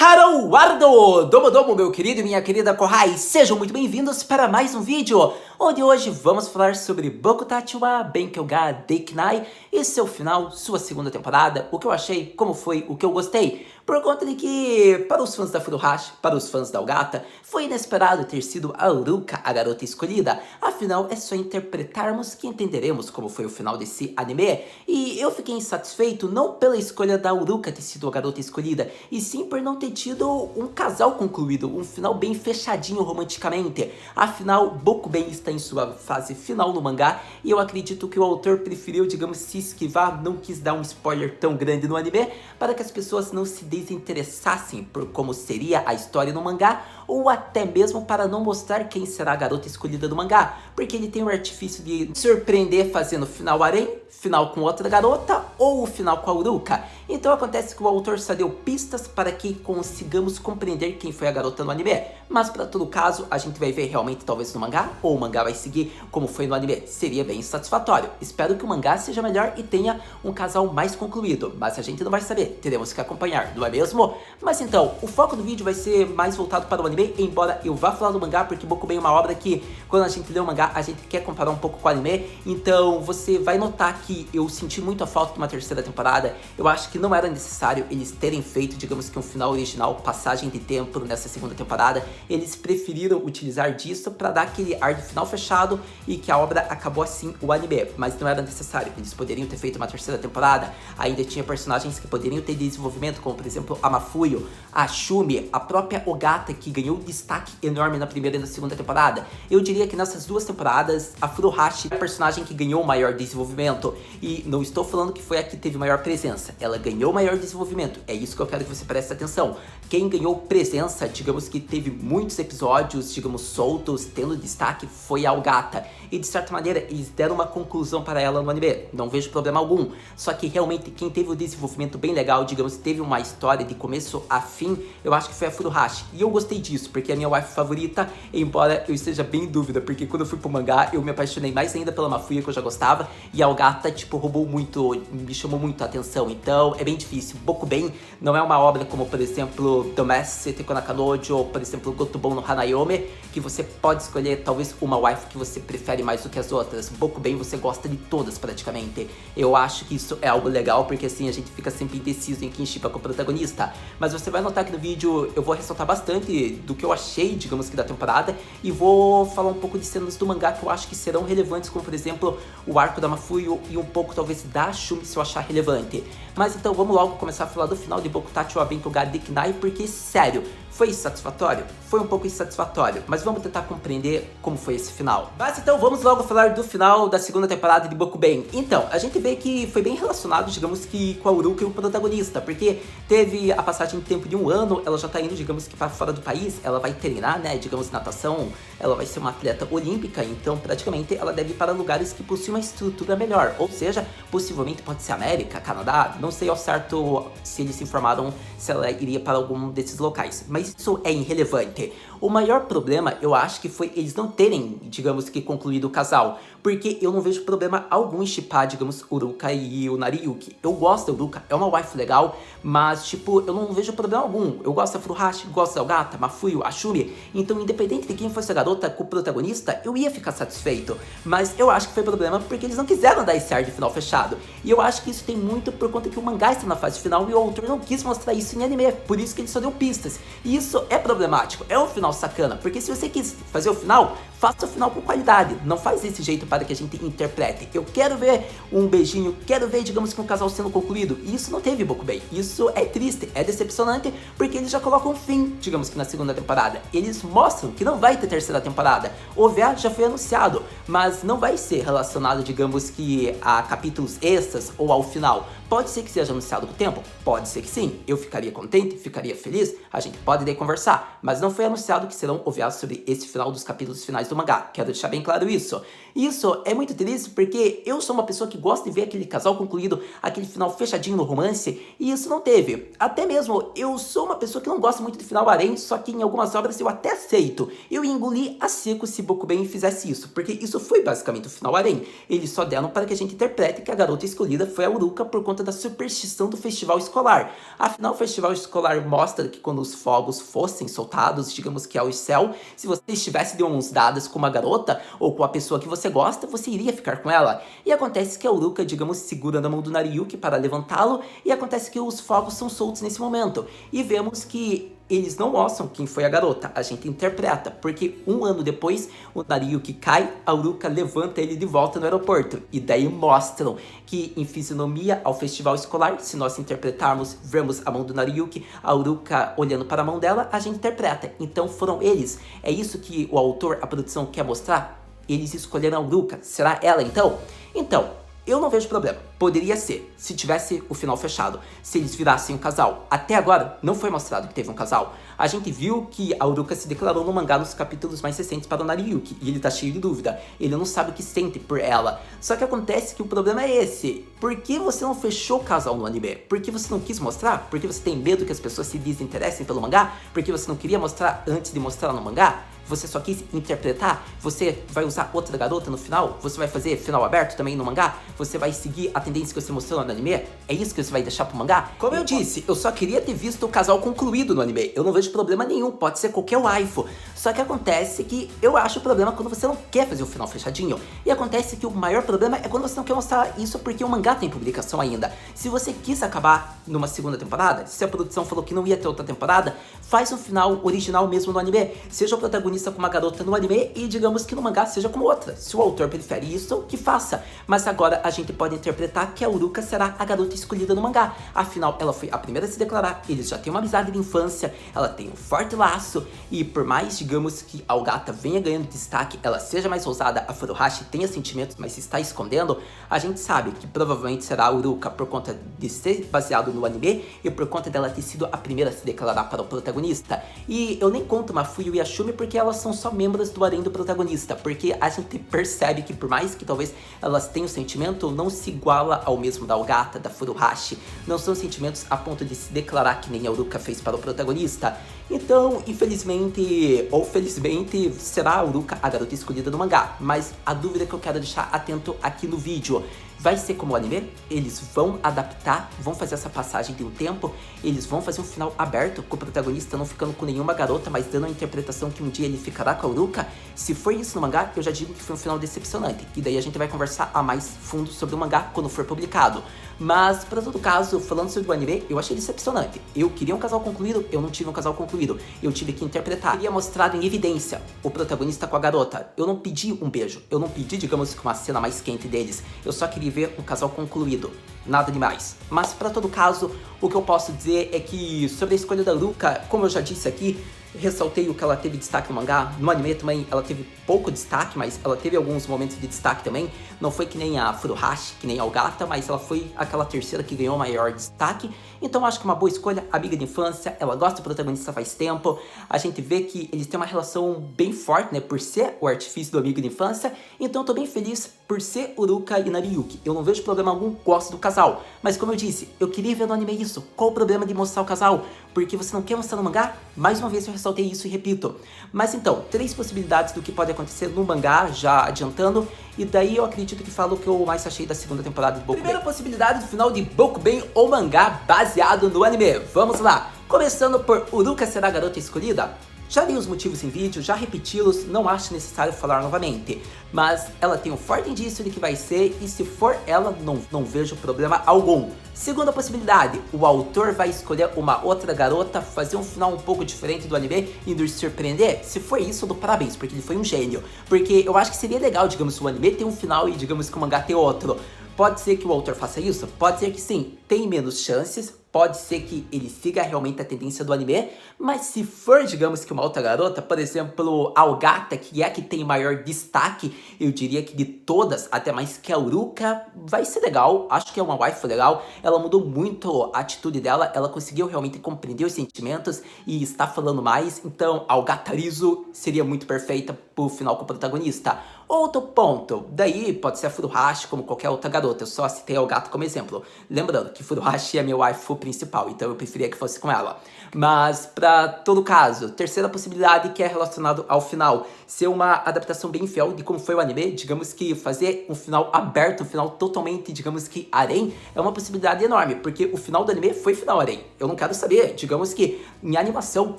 Haruardo! Domo domo, meu querido e minha querida Kohai, sejam muito bem-vindos para mais um vídeo, onde hoje vamos falar sobre Bokutachi wa Benkyou ga Dekinai e seu final, sua segunda temporada, o que eu achei, como foi, o que eu gostei, por conta de que, para os fãs da Furuhashi, para os fãs da Ogata, foi inesperado ter sido a Uruka a garota escolhida, afinal é só interpretarmos que entenderemos como foi o final desse anime, e eu fiquei insatisfeito não pela escolha da Uruka ter sido a garota escolhida, e sim por não ter tido um casal concluído, um final bem fechadinho romanticamente. Afinal, Bokuben está em sua fase final no mangá e eu acredito que o autor preferiu, digamos, se esquivar, não quis dar um spoiler tão grande no anime para que as pessoas não se desinteressassem por como seria a história no mangá ou até mesmo para não mostrar quem será a garota escolhida do mangá, porque ele tem o artifício de surpreender fazendo final harém, final com outra garota ou o final com a Uruka. Então acontece que o autor só deu pistas para que consigamos compreender quem foi a garota no anime, mas para todo caso a gente vai ver realmente talvez no mangá, ou o mangá vai seguir como foi no anime, seria bem satisfatório. Espero que o mangá seja melhor e tenha um casal mais concluído, mas a gente não vai saber, teremos que acompanhar, não é mesmo? Mas então, o foco do vídeo vai ser mais voltado para o anime, embora eu vá falar do mangá, porque Bokuben é uma obra que quando a gente lê o mangá, a gente quer comparar um pouco com o anime, então você vai notar que eu senti muito a falta de uma terceira temporada. Eu acho que não era necessário eles terem feito, digamos que um final original, passagem de tempo nessa segunda temporada. Eles preferiram utilizar disso para dar aquele ar de final fechado e que a obra acabou assim, o anime, mas não era necessário. Eles poderiam ter feito uma terceira temporada, ainda tinha personagens que poderiam ter desenvolvimento, como por exemplo a Mafuyo, a Shumi, a própria Ogata, que ganhou destaque enorme na primeira e na segunda temporada. Eu diria que nessas duas temporadas, a Furuhashi é a personagem que ganhou o maior desenvolvimento, e não estou falando que foi a que teve maior presença, ela ganhou maior desenvolvimento, é isso que eu quero que você preste atenção. Quem ganhou presença, digamos que teve muitos episódios, digamos, soltos, tendo destaque, foi a Ogata. E de certa maneira, eles deram uma conclusão para ela no anime, não vejo problema algum. Só que realmente, quem teve o desenvolvimento bem legal, digamos, teve uma história de começo a fim, eu acho que foi a Furuhashi. E eu gostei disso, porque é a minha wife favorita, embora eu esteja bem em dúvida, porque quando eu fui pro mangá, eu me apaixonei mais ainda pela Mafuya, que eu já gostava, e a Ogata, tipo, roubou muito, me chamou muito a atenção. Então, é bem difícil. Bokuben não é uma obra como, por exemplo, Domestic Konakanojo, ou por exemplo, Gotobon no Hanayome, que você pode escolher talvez uma wife que você prefere mais do que as outras. Bokuben você gosta de todas praticamente. Eu acho que isso é algo legal, porque assim a gente fica sempre indeciso em quem shippa com o protagonista. Mas você vai notar que no vídeo eu vou ressaltar bastante do que eu achei, digamos que da temporada, e vou falar um pouco de cenas do mangá que eu acho que serão relevantes, como por exemplo, o arco da Mafuyo e um pouco talvez da Shumi, se eu achar relevante. Mas então vamos logo começar a falar do final de Bokutachi wa Benkyou ga Dekinai, porque sério, foi insatisfatório? Foi um pouco insatisfatório, mas vamos tentar compreender como foi esse final. Mas então vamos logo falar do final da segunda temporada de Bokuben. Então, a gente vê que foi bem relacionado, digamos que com a Uruka e o protagonista, porque teve a passagem de tempo de 1 ano, ela já tá indo, digamos que para fora do país, ela vai treinar, né, digamos, natação, ela vai ser uma atleta olímpica, então praticamente ela deve ir para lugares que possuem uma estrutura melhor, ou seja, possivelmente pode ser América, Canadá, não sei ao certo se eles se informaram se ela iria para algum desses locais, mas isso é irrelevante. O maior problema, eu acho que foi eles não terem, digamos que, concluído o casal, porque eu não vejo problema algum em shippar, digamos, Uruka e o Nariyuki. Eu gosto da Uruka, é uma wife legal, mas, tipo, eu não vejo problema algum. Eu gosto da Furuhashi, gosto da Ogata, Mafuyo, a Shumi, então, independente de quem fosse a garota com o protagonista, eu ia ficar satisfeito. Mas eu acho que foi problema porque eles não quiseram dar esse ar de final fechado. E eu acho que isso tem muito por conta que o mangá está na fase final e o autor não quis mostrar isso em anime, por isso que ele só deu pistas. E isso é problemático, é um final sacana, porque se você quis fazer o final, faça o final com qualidade, não faz desse jeito para que a gente interprete. Eu quero ver um beijinho, quero ver, digamos que um casal sendo concluído, e isso não teve Bokuben. Isso é triste, é decepcionante, porque eles já colocam fim, digamos que na segunda temporada. Eles mostram que não vai ter terceira temporada. O OVA já foi anunciado, mas não vai ser relacionado, digamos que a capítulos extras ou ao final. Pode ser que seja anunciado com o tempo? Pode ser que sim. Eu ficaria contente, ficaria feliz? A gente pode pode daí conversar. Mas não foi anunciado que serão OVAs sobre esse final dos capítulos finais do mangá. Quero deixar bem claro isso. E isso é muito triste porque eu sou uma pessoa que gosta de ver aquele casal concluído, aquele final fechadinho no romance, e isso não teve. Até mesmo, eu sou uma pessoa que não gosta muito de final harém, só que em algumas obras eu até aceito. Eu ia engolir a seco se Bokuben fizesse isso, porque isso foi basicamente o final harém. Eles só deram para que a gente interprete que a garota escolhida foi a Uruka por conta da superstição do festival escolar. Afinal, o festival escolar mostra que quando os fogos fossem soltados, digamos que ao céu, se você estivesse de mãos dadas com uma garota ou com a pessoa que você gosta, você iria ficar com ela. E acontece que a Uruka, digamos, segura na mão do Nariyuki para levantá-lo, e acontece que os fogos são soltos nesse momento. E vemos que eles não mostram quem foi a garota, a gente interpreta, porque um ano depois o Nariyuki cai, a Uruka levanta ele de volta no aeroporto, e daí mostram que em fisionomia ao festival escolar, se nós interpretarmos, vemos a mão do Nariyuki, a Uruka olhando para a mão dela, a gente interpreta. Então foram eles, é isso que o autor, a produção quer mostrar? Eles escolheram a Uruka, será ela então? Então, eu não vejo problema. Poderia ser, se tivesse o final fechado, se eles virassem um casal. Até agora, não foi mostrado que teve um casal. A gente viu que a Uruka se declarou no mangá nos capítulos mais recentes para o Nariyuki, e ele tá cheio de dúvida. Ele não sabe o que sente por ela. Só que acontece que o problema é esse. Por que você não fechou o casal no anime? Por que você não quis mostrar? Porque você tem medo que as pessoas se desinteressem pelo mangá? Porque você não queria mostrar antes de mostrar no mangá? Você só quis interpretar? Você vai usar outra garota no final? Você vai fazer final aberto também no mangá? Você vai seguir a tendência que você mostrou no anime? É isso que você vai deixar pro mangá? Como eu disse, eu só queria ter visto o casal concluído no anime. Eu não vejo problema nenhum, pode ser qualquer waifu. Só que acontece que eu acho o problema quando você não quer fazer o final fechadinho. E acontece que o maior problema é quando você não quer mostrar isso porque o mangá tem publicação ainda. Se você quis acabar numa segunda temporada, se a produção falou que não ia ter outra temporada, faz um final original mesmo no anime. Seja o protagonista com uma garota no anime e digamos que no mangá seja como outra. Se o autor prefere isso, que faça. Mas agora a gente pode interpretar que a Uruka será a garota escolhida no mangá. Afinal, ela foi a primeira a se declarar, eles já têm uma amizade de infância, ela tem um forte laço e por mais, digamos, que a Ogata venha ganhando destaque, ela seja mais ousada, a Furuhashi tenha sentimentos, mas se está escondendo, a gente sabe que provavelmente será a Uruka por conta de ser baseado no anime e por conta dela ter sido a primeira a se declarar para o protagonista. E eu nem conto Mafuyu e Ashumi porque elas são só membros do harém do protagonista, porque a gente percebe que por mais que talvez elas tenham sentimento, não se iguala ao mesmo da Ogata, da Furuhashi. Não são sentimentos a ponto de se declarar que nem a Uruka fez para o protagonista. Então, infelizmente, ou felizmente, será a Uruka a garota escolhida no mangá. Mas a dúvida que eu quero deixar atento aqui no vídeo: vai ser como o anime? Eles vão adaptar, vão fazer essa passagem de um tempo, eles vão fazer um final aberto, com o protagonista não ficando com nenhuma garota, mas dando a interpretação que um dia ele ficará com a Uruka? Se for isso no mangá, eu já digo que foi um final decepcionante, e daí a gente vai conversar a mais fundo sobre o mangá quando for publicado. Mas, para todo caso, falando sobre o anime, eu achei decepcionante. Eu queria um casal concluído, eu não tive um casal concluído. Eu tive que interpretar. Eu queria mostrar em evidência o protagonista com a garota. Eu não pedi um beijo, eu não pedi, digamos, uma cena mais quente deles. Eu só queria ver um casal concluído. Nada demais. Mas, para todo caso, o que eu posso dizer é que sobre a escolha da Uruka, como eu já disse aqui, ressaltei o que ela teve destaque no mangá. No anime também ela teve pouco destaque, mas ela teve alguns momentos de destaque também. Não foi que nem a Furuhashi, que nem a Ogata, mas ela foi aquela terceira que ganhou maior destaque. Então acho que uma boa escolha, amiga de infância, ela gosta do protagonista faz tempo. A gente vê que eles têm uma relação bem forte, né, por ser o artifício do amigo de infância. Então eu tô bem feliz por ser Uruka e Nariyuki. Eu não vejo problema algum, gosto do casal. Mas como eu disse, eu queria ver no anime isso. Qual o problema de mostrar o casal? Porque você não quer mostrar no mangá? Mais uma vez eu ressaltei isso e repito. Mas então, 3 possibilidades do que pode acontecer no mangá, já adiantando. E daí eu acredito que falo o que eu mais achei da segunda temporada de Bokuben. Primeira possibilidade do final de Bokuben ou mangá baseado no anime. Vamos lá. Começando por Uruka será a garota escolhida? Já li os motivos em vídeo, já repeti-los, não acho necessário falar novamente. Mas ela tem um forte indício de que vai ser, e se for ela, não vejo problema algum. Segunda possibilidade, o autor vai escolher uma outra garota, fazer um final um pouco diferente do anime e nos surpreender. Se for isso, eu dou parabéns, porque ele foi um gênio. Porque eu acho que seria legal, digamos, o anime ter um final e, digamos, que o mangá ter outro. Pode ser que o autor faça isso? Pode ser que sim. Tem menos chances, pode ser que ele siga realmente a tendência do anime, mas se for, digamos que uma outra garota, por exemplo, a Ogata, que é a que tem maior destaque, eu diria que de todas, até mais que a Uruka, vai ser legal, acho que é uma waifu legal, ela mudou muito a atitude dela, ela conseguiu realmente compreender os sentimentos e está falando mais, então a Ogata Rizu seria muito perfeita pro final com o protagonista. Outro ponto, daí pode ser a Furuhashi como qualquer outra garota, eu só citei a Ogata como exemplo. Lembrando que Furuhashi é meu waifu principal, então eu preferia que fosse com ela. Mas, pra todo caso, terceira possibilidade que é relacionado ao final, ser uma adaptação bem fiel de como foi o anime, digamos que fazer um final aberto, um final totalmente, digamos que harem, é uma possibilidade enorme, porque o final do anime foi final harem. Eu não quero saber, digamos que em animação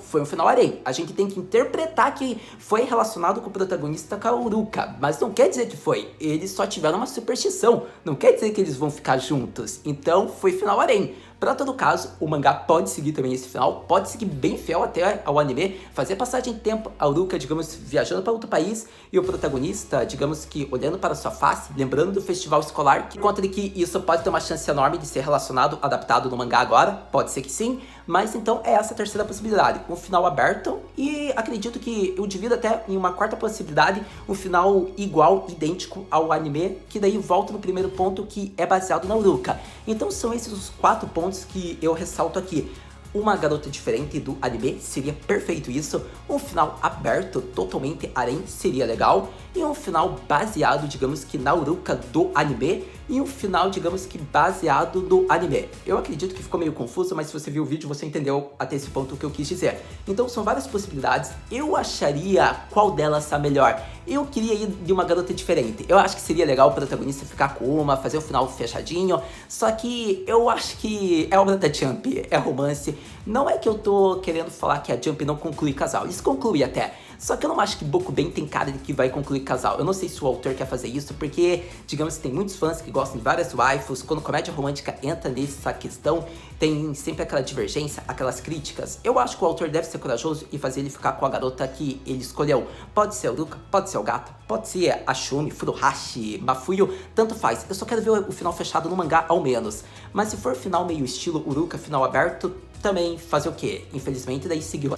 foi um final harem. A gente tem que interpretar que foi relacionado com o protagonista Kauruka, mas não quer dizer que foi. Eles só tiveram uma superstição, não quer dizer que eles vão ficar juntos. Então foi final harem. Para todo caso, o mangá pode seguir também esse final, pode seguir bem fiel até ao anime, fazer passagem de tempo, a Uruka, digamos, viajando para outro país, e o protagonista, digamos que olhando para sua face, lembrando do festival escolar, que conta de que isso pode ter uma chance enorme de ser relacionado, adaptado no mangá agora, pode ser que sim, mas então é essa a terceira possibilidade, um final aberto, e acredito que eu divido até em uma quarta possibilidade, um final igual, idêntico ao anime, que daí volta no primeiro ponto que é baseado na Uruka. Então são esses os 4 pontos que eu ressalto aqui. Uma garota diferente do anime, seria perfeito isso. Um final aberto, totalmente harem, seria legal. E um final baseado, digamos que na Uruka do anime. E um final, digamos que baseado no anime. Eu acredito que ficou meio confuso, mas se você viu o vídeo, você entendeu até esse ponto o que eu quis dizer. Então são várias possibilidades. Eu acharia qual delas a melhor. Eu queria ir de uma garota diferente. Eu acho que seria legal o protagonista ficar com uma, fazer o final fechadinho. Só que eu acho que é obra da Jump, é romance. Não é que eu tô querendo falar que a Jump não conclui casal, eles concluem até. Só que eu não acho que Bokuben tem cara de que vai concluir casal. Eu não sei se o autor quer fazer isso, porque, digamos, tem muitos fãs que gostam de várias waifus. Quando comédia romântica entra nessa questão, tem sempre aquela divergência, aquelas críticas. Eu acho que o autor deve ser corajoso e fazer ele ficar com a garota que ele escolheu. Pode ser a Uruka, pode ser o Gata, pode ser a Shumi, Furuhashi, Mafuyu, tanto faz. Eu só quero ver o final fechado no mangá ao menos. Mas se for final meio estilo Uruka, final aberto, também fazer o quê? Infelizmente, daí seguiu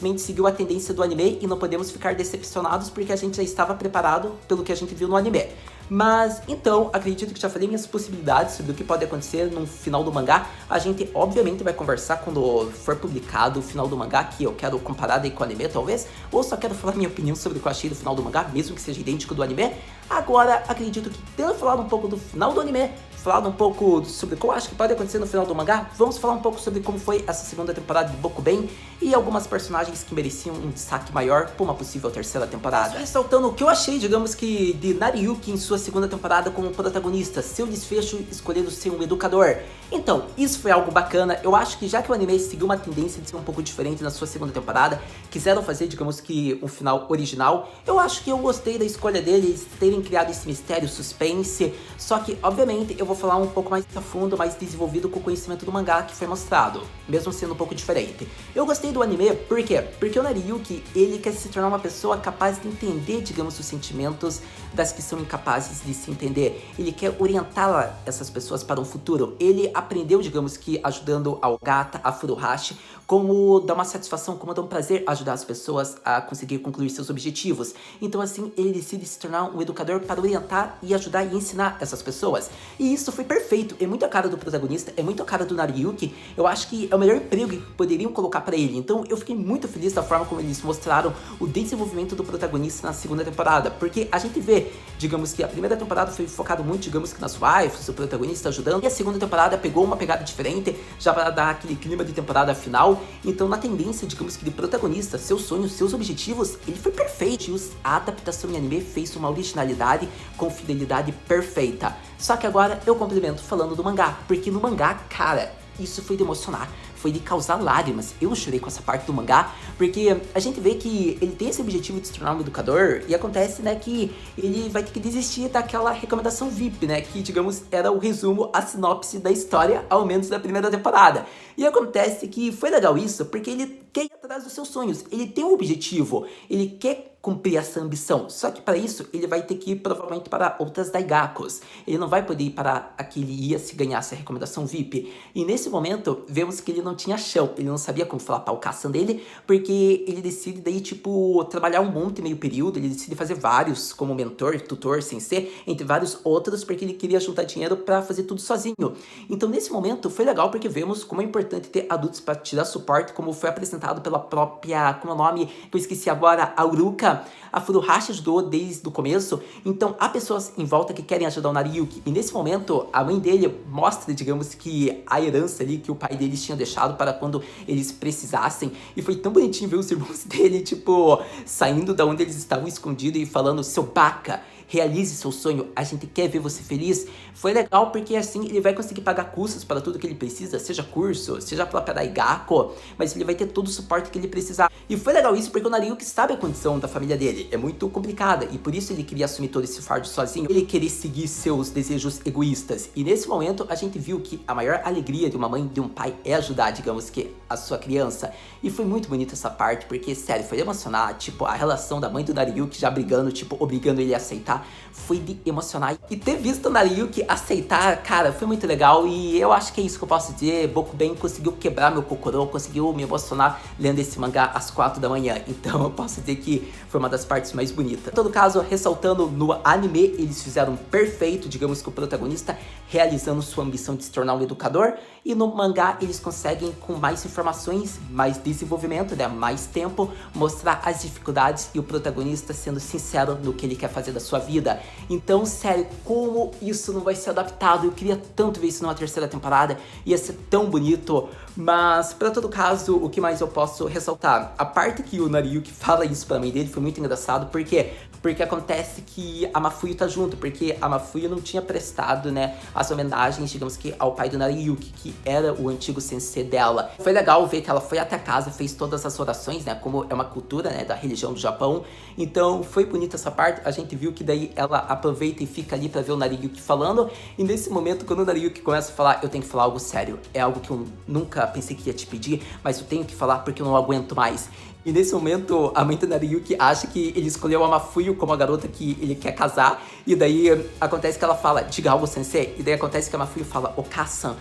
a tendência do anime e não podemos ficar decepcionados porque a gente já estava preparado pelo que a gente viu no anime. Mas, então, acredito que já falei minhas possibilidades sobre o que pode acontecer no final do mangá. A gente, obviamente, vai conversar quando for publicado o final do mangá, que eu quero comparar daí com o anime, talvez. Ou só quero falar minha opinião sobre o que eu achei do final do mangá, mesmo que seja idêntico do anime. Agora, acredito que tendo falado um pouco do final do anime, falado um pouco sobre o que eu acho que pode acontecer no final do mangá, vamos falar um pouco sobre como foi essa segunda temporada de Bokuben e algumas personagens que mereciam um destaque maior para uma possível terceira temporada. Só ressaltando o que eu achei, digamos que, de Nariyuki em sua segunda temporada como protagonista, seu desfecho escolhendo ser um educador. Então, isso foi algo bacana. Eu acho que já que o anime seguiu uma tendência de ser um pouco diferente na sua segunda temporada, quiseram fazer, digamos que, um final original, eu acho que eu gostei da escolha deles terem criado esse mistério, suspense, só que, obviamente, eu vou falar um pouco mais a fundo, mais desenvolvido com o conhecimento do mangá que foi mostrado, mesmo sendo um pouco diferente. Eu gostei do anime, por quê? Porque o Nariyuki, ele quer se tornar uma pessoa capaz de entender, digamos, os sentimentos das que são incapazes de se entender. Ele quer orientar essas pessoas para um futuro. Ele aprendeu, digamos que, ajudando a Ogata, a Furuhashi, como dá uma satisfação, como dá um prazer ajudar as pessoas a conseguir concluir seus objetivos. Então assim, ele decide se tornar um educador para orientar e ajudar e ensinar essas pessoas. E isso foi perfeito, é muito a cara do protagonista, é muito a cara do Nariyuki. Eu acho que é o melhor emprego que poderiam colocar para ele. Então eu fiquei muito feliz da forma como eles mostraram o desenvolvimento do protagonista na segunda temporada, porque a gente vê, digamos que a primeira temporada foi focado muito, digamos que nas waifus, o protagonista ajudando, e a segunda temporada pegou uma pegada diferente, já para dar aquele clima de temporada final. Então na tendência, digamos que de protagonista, seus sonhos, seus objetivos, ele foi perfeito. E a adaptação em anime fez uma originalidade com fidelidade perfeita. Só que agora eu complemento falando do mangá, porque no mangá, cara, isso foi de emocionar, foi de causar lágrimas. Eu chorei com essa parte do mangá, porque a gente vê que ele tem esse objetivo de se tornar um educador, e acontece, né, que ele vai ter que desistir daquela recomendação VIP, né, que, digamos, era o resumo, a sinopse da história, ao menos da primeira temporada. E acontece que foi legal isso, porque ele quer ir atrás dos seus sonhos, ele tem um objetivo, ele quer cumprir essa ambição. Só que para isso, ele vai ter que ir provavelmente para outras Daigakos. Ele não vai poder ir para a que ele ia se ganhasse a recomendação VIP. E nesse momento, vemos que ele não tinha chão. Ele não sabia como falar para o Kassan dele, porque ele decide daí, tipo, trabalhar um monte meio período. Ele decide fazer vários como mentor, tutor, sensei, entre vários outros, porque ele queria juntar dinheiro para fazer tudo sozinho. Então, nesse momento, foi legal porque vemos como é importante ter adultos para te dar suporte, como foi apresentado pela própria, como é o nome, que eu esqueci agora, a Uruka. A Furuhashi ajudou desde o começo, então há pessoas em volta que querem ajudar o Nariyuki. E nesse momento, a mãe dele mostra, digamos que, a herança ali que o pai deles tinha deixado para quando eles precisassem. E foi tão bonitinho ver os irmãos dele, tipo, saindo da onde eles estavam escondidos e falando, seu Baka, realize seu sonho, a gente quer ver você feliz. Foi legal porque assim ele vai conseguir pagar custos para tudo que ele precisa, seja curso, seja a própria Daigako, mas ele vai ter todo o suporte que ele precisar. E foi legal isso porque o Nariyuki sabe a condição da família dele, é muito complicada, e por isso ele queria assumir todo esse fardo sozinho, ele queria seguir seus desejos egoístas. E nesse momento a gente viu que a maior alegria de uma mãe e de um pai é ajudar, digamos que, a sua criança. E foi muito bonita essa parte, porque sério, foi emocionar, tipo, a relação da mãe do Nariyuki já brigando, tipo, obrigando ele a aceitar, foi de emocionar. E ter visto o Nariyuki aceitar, cara, foi muito legal. E eu acho que é isso que eu posso dizer. Bokuben conseguiu quebrar meu kokoro, conseguiu me emocionar lendo esse mangá às 4 da manhã. Então eu posso dizer que foi uma das partes mais bonitas. Em todo caso, ressaltando, no anime eles fizeram perfeito, digamos que o protagonista realizando sua ambição de se tornar um educador. E no mangá eles conseguem, com mais informações, mais desenvolvimento, né, mais tempo, mostrar as dificuldades e o protagonista sendo sincero no que ele quer fazer da sua vida. Então, sério, como isso não vai ser adaptado? Eu queria tanto ver isso numa terceira temporada, ia ser tão bonito. Mas, pra todo caso, o que mais eu posso ressaltar? A parte que o Nariyuki fala isso pra mãe dele foi muito engraçado, por quê? Porque acontece que a Mafuyu tá junto, porque a Mafuyu não tinha prestado, né, as homenagens, digamos que, ao pai do Nariyuki, que era o antigo sensei dela. Foi legal ver que ela foi até casa, fez todas as orações, né, como é uma cultura, né, da religião do Japão. Então, foi bonita essa parte, a gente viu que daí ela aproveita e fica ali pra ver o Nariyuki falando, e nesse momento, quando o Nariyuki começa a falar, eu tenho que falar algo sério, é algo que eu nunca pensei que ia te pedir, mas eu tenho que falar porque eu não aguento mais. E nesse momento, a mãe do Nariyuki acha que ele escolheu a Mafuyu como a garota que ele quer casar. E daí acontece que ela fala, diga algo, sensei. E daí acontece que a Mafuyu fala, Okasan,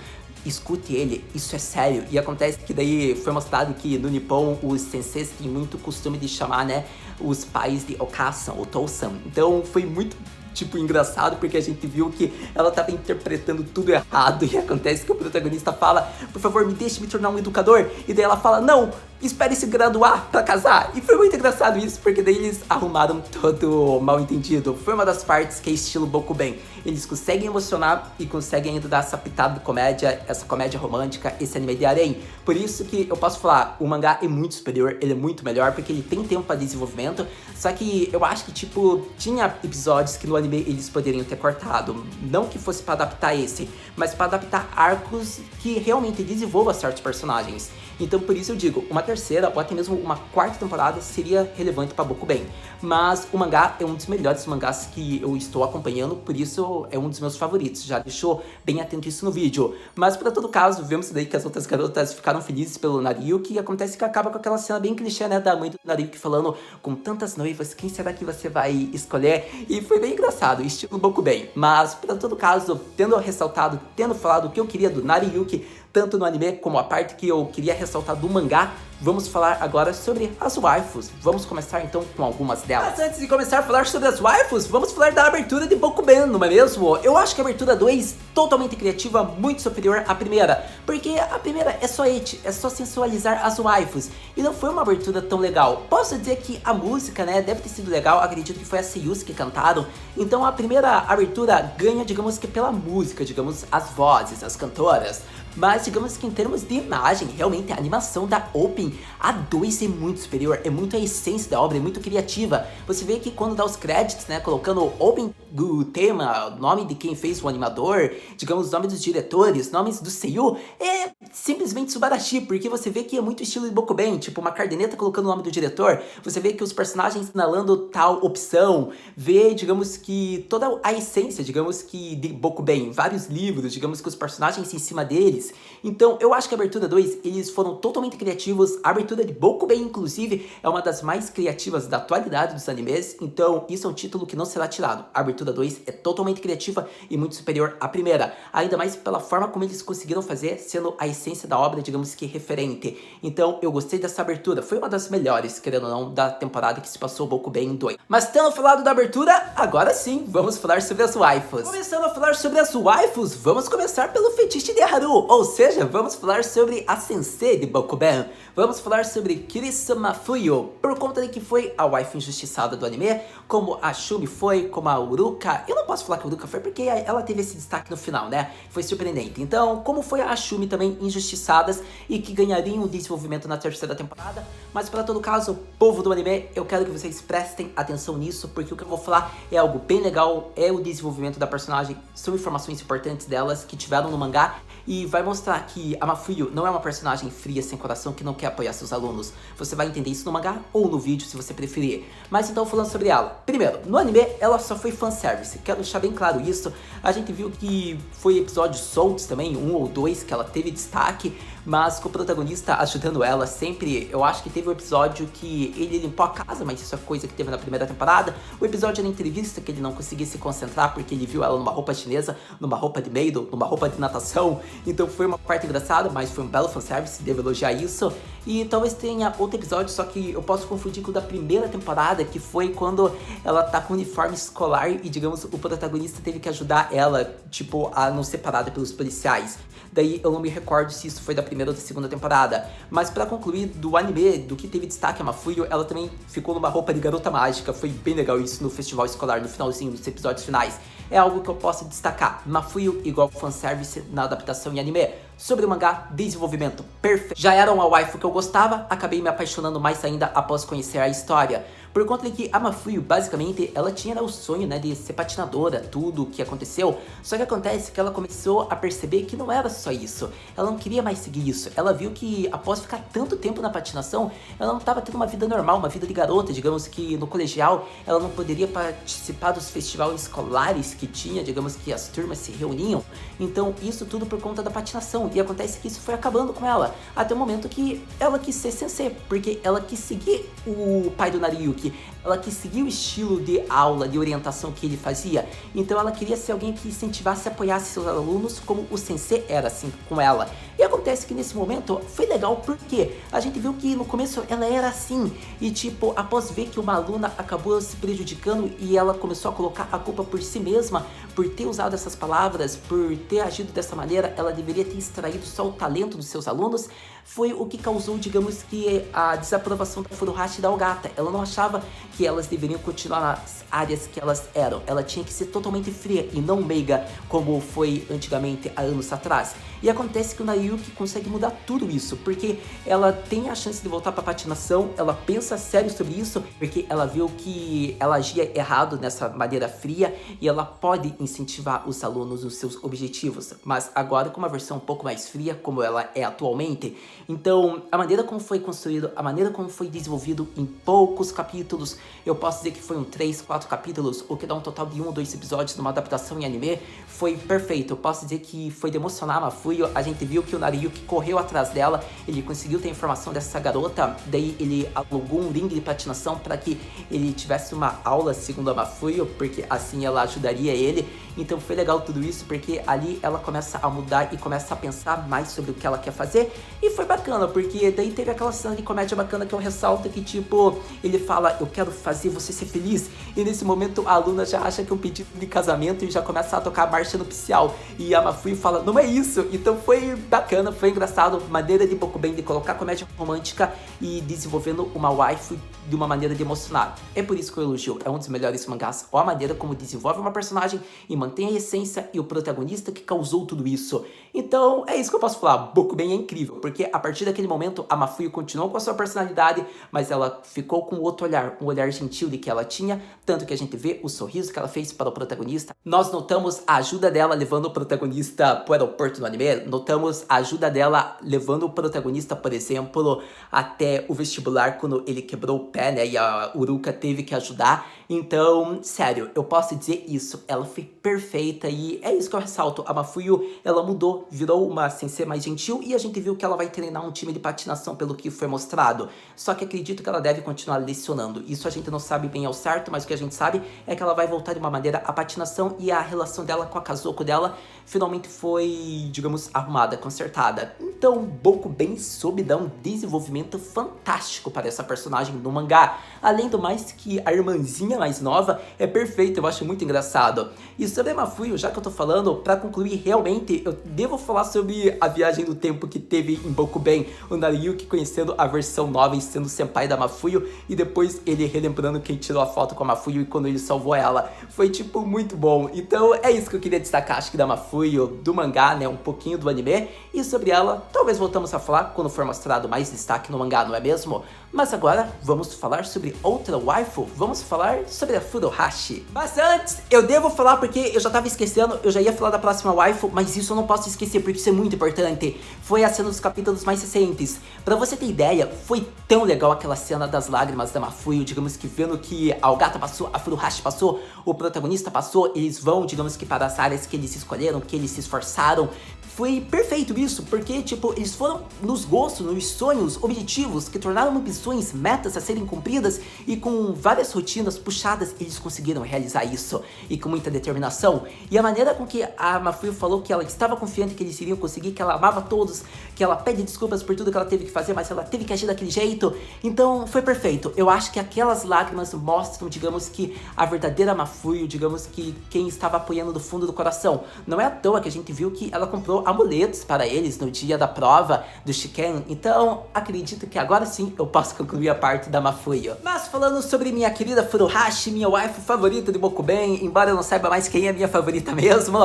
escute ele, isso é sério. E acontece que daí foi mostrado que no Nippon os senseis têm muito costume de chamar, né, os pais de Okasan ou Tousan. Então foi muito, tipo, engraçado, porque a gente viu que ela tava interpretando tudo errado. E acontece que o protagonista fala, por favor, me deixe me tornar um educador. E daí ela fala, não, espere se graduar pra casar. E foi muito engraçado isso, porque daí eles arrumaram todo mal entendido. Foi uma das partes que é estilo Bokuben. Eles conseguem emocionar e conseguem ainda dar essa pitada de comédia, essa comédia romântica, esse anime de harém. Por isso que eu posso falar, o mangá é muito superior, ele é muito melhor, porque ele tem tempo para desenvolvimento. Só que eu acho que, tipo, tinha episódios que no anime eles poderiam ter cortado. Não que fosse para adaptar esse, mas para adaptar arcos que realmente desenvolvam certos personagens. Então por isso eu digo, uma terceira ou até mesmo uma quarta temporada seria relevante para Bokuben. Mas o mangá é um dos melhores mangás que eu estou acompanhando, por isso é um dos meus favoritos. Já deixou bem atento isso no vídeo. Mas para todo caso, vemos daí que as outras garotas ficaram felizes pelo Nariyuki, e acontece que acaba com aquela cena bem clichê, né, da mãe do Nariyuki falando, com tantas noivas, quem será que você vai escolher? E foi bem engraçado, estilo Bokuben. Mas para todo caso, tendo ressaltado, tendo falado o que eu queria do Nariyuki, tanto no anime como a parte que eu queria ressaltar do mangá, vamos falar agora sobre as waifus. Vamos começar então com algumas delas. Mas antes de começar a falar sobre as waifus, vamos falar da abertura de Bokuben, não é mesmo? Eu acho que a abertura 2 totalmente criativa, muito superior à primeira, porque a primeira é só eti, é só sensualizar as waifus, e não foi uma abertura tão legal. Posso dizer que a música, né, deve ter sido legal, acredito que foi a Seiyus que cantaram, então a primeira abertura ganha, digamos que pela música, digamos, as vozes, as cantoras. Mas digamos que em termos de imagem, realmente a animação da Open, a 2 é muito superior, é muito a essência da obra, é muito criativa. Você vê que quando dá os créditos, né, colocando Open, o tema, o nome de quem fez o animador, digamos, os nomes dos diretores, nomes do Seiyu, é simplesmente Subarashi, porque você vê que é muito estilo de Bokuben, tipo uma cardeneta colocando o nome do diretor, você vê que os personagens inalando tal opção, vê, digamos que toda a essência, digamos que de Bokuben, vários livros, digamos que os personagens em cima deles, 2. Então eu acho que a abertura 2, eles foram totalmente criativos. A abertura de Bokuben, inclusive, é uma das mais criativas da atualidade dos animes. Então isso é um título que não será tirado. A abertura 2 é totalmente criativa e muito superior à primeira. Ainda mais pela forma como eles conseguiram fazer, sendo a essência da obra, digamos que referente. Então eu gostei dessa abertura. Foi uma das melhores, querendo ou não, da temporada que se passou Bokuben 2. Mas tendo falado da abertura, agora sim, vamos falar sobre as waifus. Começando a falar sobre as waifus, vamos começar pelo fetiche de Haru, ou seja, vamos falar sobre a sensei de Bokuben. Vamos falar sobre Kirisu Mafuyu, por conta de que foi a waifu injustiçada do anime, como a Shumi foi, como a Uruka. Eu não posso falar que a Uruka foi porque ela teve esse destaque no final, né? Foi surpreendente. Então, como foi a Shumi também injustiçadas e que ganhariam o desenvolvimento na terceira temporada. Mas para todo caso, povo do anime, eu quero que vocês prestem atenção nisso, porque o que eu vou falar é algo bem legal, é o desenvolvimento da personagem, são informações importantes delas que tiveram no mangá e vai mostrar que a Mafuyu não é uma personagem fria, sem coração, que não quer apoiar seus alunos. Você vai entender isso no mangá ou no vídeo, se você preferir. Mas então, falando sobre ela. Primeiro, no anime, ela só foi fanservice. Quero deixar bem claro isso. A gente viu que foi episódios soltos também, 1 ou 2, que ela teve destaque, mas com o protagonista ajudando ela sempre. Eu acho que teve um episódio que ele limpou a casa, mas isso é coisa que teve na primeira temporada. O episódio da entrevista, que ele não conseguia se concentrar porque ele viu ela numa roupa chinesa, numa roupa de maid, numa roupa de natação. Então foi uma parte engraçada, mas foi um belo fanservice, devo elogiar isso. E talvez tenha outro episódio, só que eu posso confundir com o da primeira temporada, que foi quando ela tá com o uniforme escolar e, digamos, o protagonista teve que ajudar ela, tipo, a não ser parada pelos policiais. Daí eu não me recordo se isso foi da primeira ou da segunda temporada. Mas pra concluir, do anime, do que teve destaque a Mafuyu, ela também ficou numa roupa de garota mágica. Foi bem legal isso no festival escolar, no finalzinho dos episódios finais. É algo que eu posso destacar. Mafuyu igual fanservice na adaptação em anime. Sobre o mangá, desenvolvimento perfeito. Já era uma waifu que eu gostava, acabei me apaixonando mais ainda após conhecer a história. Por conta de que a Mafuyu, basicamente, ela tinha o sonho, né, de ser patinadora, tudo o que aconteceu. Só que acontece que ela começou a perceber que não era só isso. Ela não queria mais seguir isso. Ela viu que após ficar tanto tempo na patinação, ela não estava tendo uma vida normal, uma vida de garota. Digamos que no colegial, ela não poderia participar dos festivais escolares que tinha, digamos que as turmas se reuniam. Então, isso tudo por conta da patinação. E acontece que isso foi acabando com ela, até o momento que ela quis ser sensei, porque ela quis seguir o pai do Nariyuki, ela quis seguir o estilo de aula, de orientação que ele fazia. Então ela queria ser alguém que incentivasse e apoiasse seus alunos, como o sensei era assim com ela. E acontece que nesse momento foi legal porque a gente viu que no começo ela era assim, e tipo, após ver que uma aluna acabou se prejudicando e ela começou a colocar a culpa por si mesma, por ter usado essas palavras, por ter agido dessa maneira, ela deveria ter extraído só o talento dos seus alunos, foi o que causou, digamos que, a desaprovação da Furuhashi e da Ogata. Ela não achava que elas deveriam continuar nas áreas que elas eram. Ela tinha que ser totalmente fria e não meiga, como foi antigamente, há anos atrás. E acontece que o Nariyuki consegue mudar tudo isso, porque ela tem a chance de voltar pra patinação, ela pensa sério sobre isso, porque ela viu que ela agia errado nessa maneira fria, e ela pode incentivar os alunos nos seus objetivos, mas agora com uma versão um pouco mais fria, como ela é atualmente. Então, a maneira como foi construído, a maneira como foi desenvolvido em poucos capítulos, eu posso dizer que foi 3, 4 capítulos, o que dá um total de 1 ou 2 episódios numa adaptação em anime, foi perfeito. Eu posso dizer que foi de emocionar a Mafuyu. A gente viu que o Nariyuki correu atrás dela, ele conseguiu ter informação dessa garota, daí ele alugou um ringue de patinação para que ele tivesse uma aula, segundo a Mafuyu, porque assim ela ajudaria ele. Então foi legal tudo isso, porque ali ela começa a mudar e começa a pensar mais sobre o que ela quer fazer, e foi bacana, porque daí teve aquela cena de comédia bacana que eu ressalto, que tipo, ele fala, eu quero fazer você ser feliz, e nesse momento a aluna já acha que é um pedido de casamento e já começa a tocar a marcha nupcial, e a Mafuyu fala, não é isso. Então foi bacana, foi engraçado, maneira de Bokuben de colocar comédia romântica e desenvolvendo uma waifu de uma maneira de emocionar. É por isso que eu elogio, é um dos melhores mangás, ou a maneira como desenvolve uma personagem e mantém a essência e o protagonista que causou tudo isso. Então é isso que eu posso falar, Bokuben é incrível, porque a partir daquele momento a Mafuyu continuou com a sua personalidade, mas ela ficou com outro olhar, um olhar gentil de que ela tinha, tanto que a gente vê o sorriso que ela fez para o protagonista. Nós notamos a ajuda dela levando o protagonista para o aeroporto no anime, notamos a ajuda dela levando o protagonista, por exemplo, até o vestibular quando ele quebrou o pé, né, e a Uruka teve que ajudar. Então, sério, eu posso dizer isso, ela foi perfeita e é isso que eu ressalto, a Mafuyu, ela mudou, virou uma sensei mais gentil e a gente viu que ela vai treinar um time de patinação pelo que foi mostrado, só que acredito que ela deve continuar lecionando, isso a gente não sabe bem ao certo, mas o que a gente sabe é que ela vai voltar de uma maneira à patinação e a relação dela com a Kazoko dela finalmente foi, digamos, arrumada, consertada. Então, Bokuben soube dar um desenvolvimento fantástico para essa personagem no mangá, além do mais que a irmãzinha mais nova é perfeita, eu acho muito engraçado. E sobre a Mafuyu, já que eu tô falando, pra concluir realmente, eu devo falar sobre a viagem do tempo que teve em Bokuben, o Nariyuki conhecendo a versão nova e sendo senpai da Mafuyu, e depois ele relembrando quem tirou a foto com a Mafuyu e quando ele salvou ela. Foi tipo muito bom. Então é isso que eu queria destacar, acho que da Mafuyu, do mangá, né, um pouquinho do anime, e sobre ela, talvez voltamos a falar quando for mostrado mais destaque no mangá, não é mesmo? Mas agora, vamos falar sobre outra waifu, vamos falar sobre a Furuhashi. Mas antes, eu devo falar porque eu já tava esquecendo, eu já ia falar da próxima waifu, mas isso eu não posso esquecer porque isso é muito importante. Foi a cena dos capítulos mais recentes. Pra você ter ideia, foi tão legal aquela cena das lágrimas da Mafuyu, digamos que vendo que a Ogata passou, a Furuhashi passou, o protagonista passou, eles vão, digamos que para as áreas que eles escolheram, que eles se esforçaram. Foi perfeito isso, porque, tipo, eles foram nos gostos, nos sonhos, objetivos, que tornaram ambições, metas a serem cumpridas, e com várias rotinas puxadas, eles conseguiram realizar isso, e com muita determinação. E a maneira com que a Mafuyu falou que ela estava confiante que eles iriam conseguir, que ela amava todos, que ela pede desculpas por tudo que ela teve que fazer, mas ela teve que agir daquele jeito, então foi perfeito. Eu acho que aquelas lágrimas mostram, digamos que, a verdadeira Mafuyu, digamos que quem estava apoiando do fundo do coração. Não é à toa que a gente viu que ela comprou amuletos para eles no dia da prova do Shiken, então acredito que agora sim eu posso concluir a parte da Mafuyu. Mas falando sobre minha querida Furuhashi, minha waifu favorita de Bokuben, embora eu não saiba mais quem é minha favorita mesmo,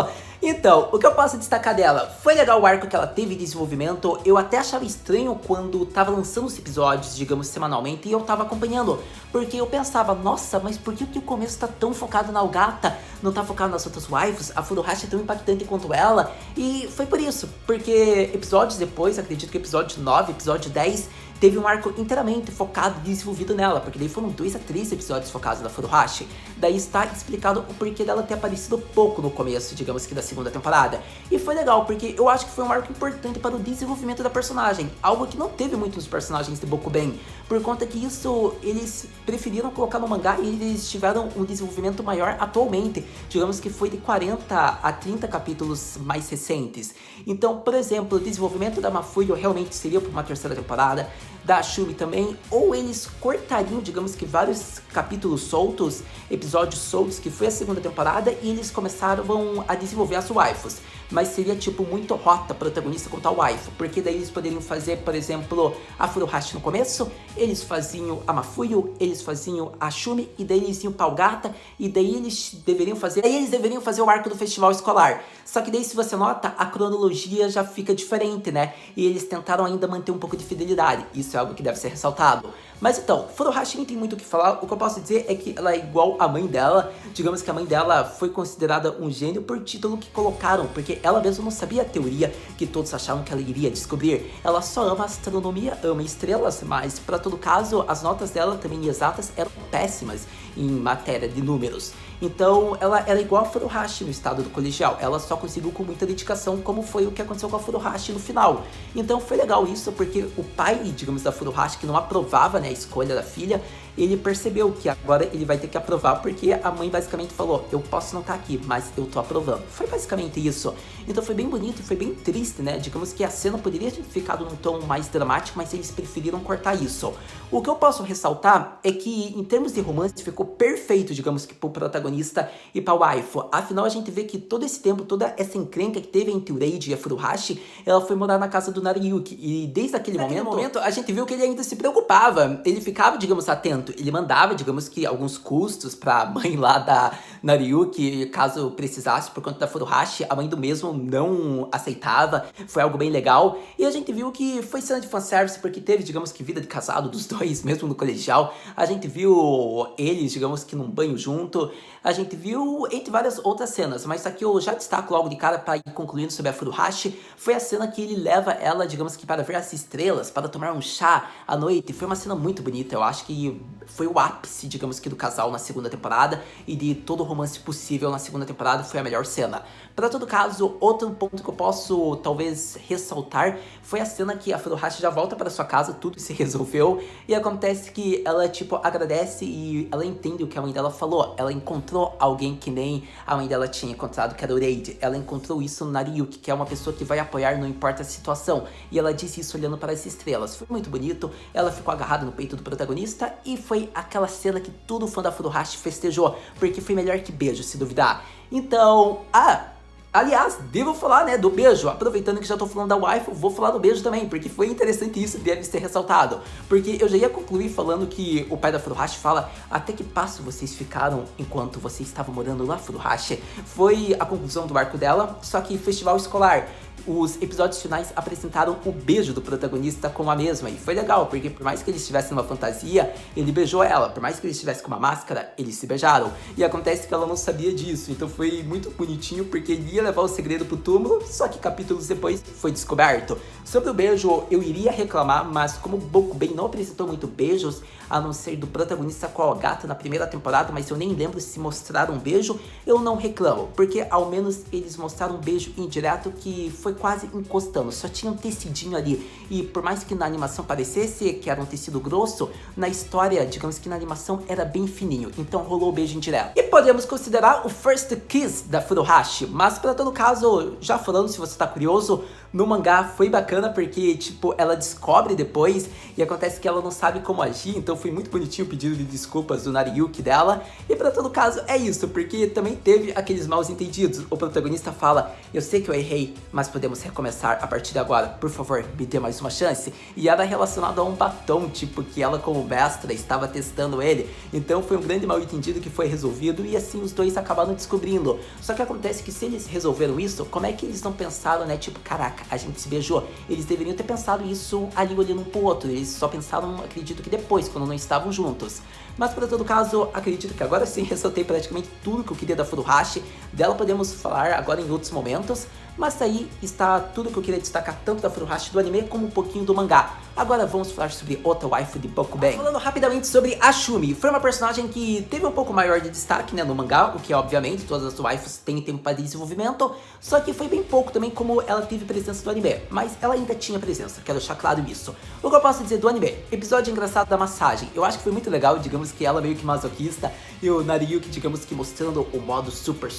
então, o que eu posso destacar dela? Foi legal o arco que ela teve de desenvolvimento, eu até achava estranho quando tava lançando os episódios, digamos, semanalmente, e eu tava acompanhando, porque eu pensava, nossa, mas por que o começo tá tão focado na Ogata, não tá focado nas outras waifus? A Furuhashi é tão impactante quanto ela, e foi por isso, porque episódios depois, acredito que episódio 9, episódio 10, teve um arco inteiramente focado e desenvolvido nela, porque daí foram 2 a 3 episódios focados na Furuhashi. Daí está explicado o porquê dela ter aparecido pouco no começo, digamos que da segunda temporada. E foi legal, porque eu acho que foi um arco importante para o desenvolvimento da personagem, algo que não teve muitos personagens de Bokuben, por conta que isso eles preferiram colocar no mangá e eles tiveram um desenvolvimento maior atualmente, digamos que foi de 40 a 30 capítulos mais recentes. Então, por exemplo, o desenvolvimento da Mafuyu realmente seria para uma terceira temporada, da Ashumi também, ou eles cortariam, digamos que vários capítulos soltos, episódios soltos, que foi a segunda temporada, e eles começaram a desenvolver as waifus. Mas seria tipo muito rota protagonista contra a waifu, porque daí eles poderiam fazer, por exemplo, a Furuhashi no começo, eles faziam a Mafuyu, eles faziam a Ashumi, e daí eles iam pra Ogata, e daí eles deveriam fazer o arco do festival escolar. Só que daí, se você nota, a cronologia já fica diferente, né? E eles tentaram ainda manter um pouco de fidelidade, isso é algo que deve ser ressaltado. Mas então, Furuhashi não tem muito o que falar, o que eu posso dizer é que ela é igual a mãe dela, digamos que a mãe dela foi considerada um gênio por título que colocaram, porque ela mesma não sabia a teoria que todos achavam que ela iria descobrir. Ela só ama astronomia, ama estrelas, mas para todo caso, as notas dela também exatas eram péssimas em matéria de números. Então ela era igual a Furuhashi no estado do colegial, ela só conseguiu com muita dedicação, como foi o que aconteceu com a Furuhashi no final. Então foi legal isso, porque o pai, digamos, da Furuhashi, que não aprovava, né, a escolha da filha, ele percebeu que agora ele vai ter que aprovar, porque a mãe basicamente falou, eu posso não estar aqui, mas eu tô aprovando. Foi basicamente isso. Então foi bem bonito e foi bem triste, né? Digamos que a cena poderia ter ficado num tom mais dramático, mas eles preferiram cortar isso. O que eu posso ressaltar é que, em termos de romance, ficou perfeito, digamos que pro protagonista e pra waifu. Afinal, a gente vê que todo esse tempo, toda essa encrenca que teve entre o Reiji e a Furuhashi, ela foi morar na casa do Nariyuki. E desde aquele momento, a gente viu que ele ainda se preocupava. Ele ficava, digamos, atento. Ele mandava, digamos que, alguns custos pra mãe lá da Nariyuki, caso precisasse, por conta da Furuhashi. A mãe do mesmo mesmo não aceitava, foi algo bem legal. E a gente viu que foi cena de fanservice, porque teve, digamos que, vida de casado dos dois, mesmo no colegial. A gente viu eles, digamos que, num banho junto. A gente viu entre várias outras cenas, mas aqui eu já destaco logo de cara para ir concluindo sobre a Furuhashi. Foi a cena que ele leva ela, digamos que, para ver as estrelas, para tomar um chá à noite. Foi uma cena muito bonita, eu acho que foi o ápice, digamos que, do casal na segunda temporada e de todo o romance possível na segunda temporada, foi a melhor cena. Para todo caso, outro ponto que eu posso talvez ressaltar foi a cena que a Furuhashi já volta para sua casa, tudo se resolveu, e acontece que ela, tipo, agradece e ela entende o que a mãe dela falou. Ela encontrou alguém que nem a mãe dela tinha encontrado, que era o Reid. Ela encontrou isso no Nariyuki, que é uma pessoa que vai apoiar não importa a situação, e ela disse isso olhando para as estrelas. Foi muito bonito, ela ficou agarrada no peito do protagonista, e foi aquela cena que todo fã da Furuhashi festejou, porque foi melhor que beijo, se duvidar. Então, aliás, devo falar, né, do beijo. Aproveitando que já tô falando da waifu, vou falar do beijo também, porque foi interessante isso, deve ser ressaltado. Porque eu já ia concluir falando que o pai da Furuhashi fala: até que passo vocês ficaram enquanto vocês estavam morando lá, Furuhashi? Foi a conclusão do arco dela, só que festival escolar. Os episódios finais apresentaram o beijo do protagonista com a mesma, e foi legal, porque por mais que eles estivessem numa fantasia, ele beijou ela, por mais que eles estivessem com uma máscara, eles se beijaram, e acontece que ela não sabia disso, então foi muito bonitinho, porque ele ia levar o segredo pro túmulo, só que capítulos depois foi descoberto. Sobre o beijo, eu iria reclamar, mas como Bokuben não apresentou muito beijos, a não ser do protagonista com a gata na primeira temporada, mas eu nem lembro se mostraram um beijo, eu não reclamo, porque ao menos eles mostraram um beijo indireto que foi quase encostando, só tinha um tecidinho ali, e por mais que na animação parecesse que era um tecido grosso, na história, digamos que na animação era bem fininho, então rolou o beijo indireto. E podemos considerar o first kiss da Furuhashi, mas para todo caso, já falando, se você tá curioso, no mangá foi bacana porque, tipo, ela descobre depois e acontece que ela não sabe como agir, então foi muito bonitinho o pedido de desculpas do Nariyuki dela. E pra todo caso é isso, porque também teve aqueles maus entendidos. O protagonista fala: eu sei que eu errei, mas podemos recomeçar a partir de agora, por favor, me dê mais uma chance. E era relacionado a um batom, tipo, que ela como mestra estava testando ele. Então foi um grande mal entendido que foi resolvido e assim os dois acabaram descobrindo. Só que acontece que se eles resolveram isso, como é que eles não pensaram, né, tipo, caraca, a gente se beijou? Eles deveriam ter pensado isso ali olhando um pro outro, eles só pensaram, acredito que depois, quando não estavam juntos. Mas para todo caso, acredito que agora sim ressaltei praticamente tudo que eu queria da Furuhashi. Dela podemos falar agora em outros momentos, mas aí está tudo que eu queria destacar tanto da Furuhashi do anime como um pouquinho do mangá. Agora vamos falar sobre outra waifu de Bokuben. Falando rapidamente sobre Ashumi, foi uma personagem que teve um pouco maior de destaque, né, no mangá, o que obviamente todas as waifus têm tempo para desenvolvimento, só que foi bem pouco também como ela teve presença do anime, mas ela ainda tinha presença, quero deixar claro isso. O que eu posso dizer do anime? Episódio engraçado da massagem, eu acho que foi muito legal, digamos que ela meio que masoquista, e o Nariyuki, digamos que mostrando o modo super